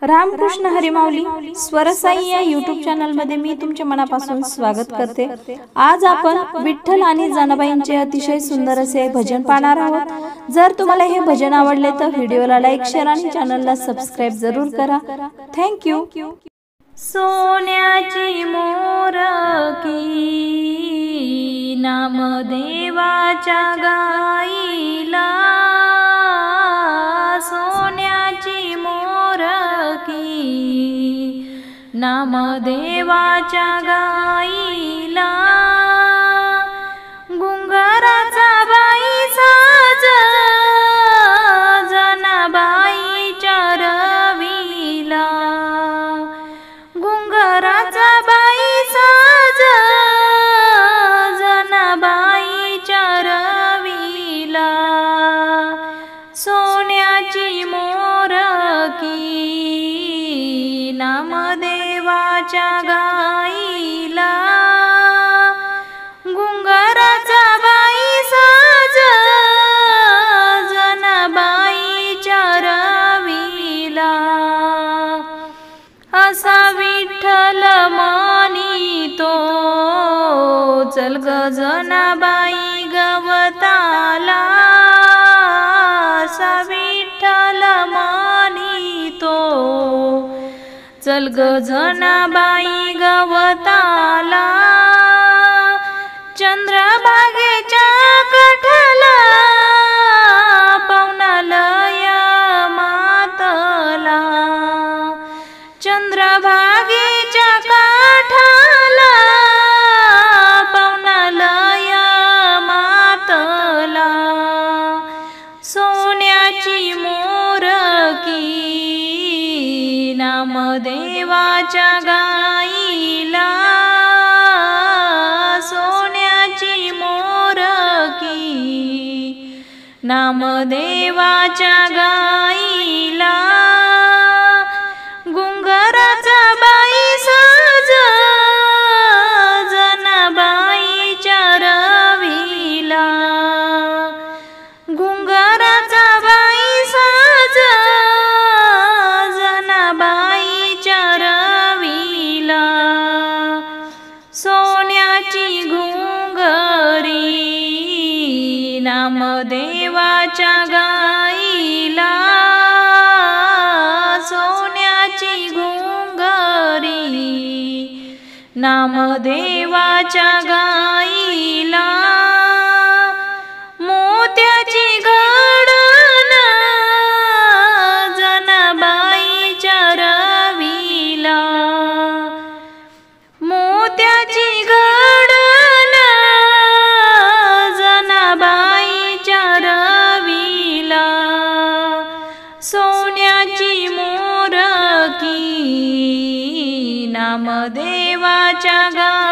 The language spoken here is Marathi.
रामकृष्ण हरी माऊली स्वरसाई या यूट्यूब चॅनल मध्ये मी तुमचे मनापासून स्वागत करते। आज आपण विठ्ठल आणि जनाबाईंचे अतिशय सुंदर असे भजन पाहणार आहोत। जर तुम्हाला हे भजन आवडले तर व्हिडिओला लाईक शेअर आणि चॅनलला सबस्क्राइब जरूर करा। Thank you. सोन्याची मोरकी नामदेवाच्या गाईला, सोन्याची मोरकी नामदेवाच्या गाईला, गुंगराचा बाई साज जनाबाईच्या रवीला, गुंगराचा बाई साज जनाबाईच्या रवीला, सोन्याची मोरकी नामदेवाच्या गाईला, गुंगराचा बाई साज जनाबाईच्या रवीला, असा विठ्ठल मानितो चल ग जनाबाई गवताला, असा विठ्ठल मानितो चल ग जनाबाई गवताला, चंद्रभागेच्या काठाला पवनालय मातला, चंद्रभागेच्या काठाला पवनालय मातला, सोन्याची मोरकी नामदेवाच्या गाईला, सोन्याची मोरकी नामदेवाच्या गाईला, गुंगराचा बाई साज जनाबाईच्या रवीला, गुंगराचा बाई साज जनाबाईच्या रवीला, सोन्याची घुंगरी नामदेवाच्या गाईला, सोन्याची घुंगरी नामदेवाच्या गाईला, मोत्याची घडण जनाबाईच्या रवीला, मोत्याची घडण जनाबाईच्या रवीला, सोन्याची मोरकी नामदेवाच्या गाईला।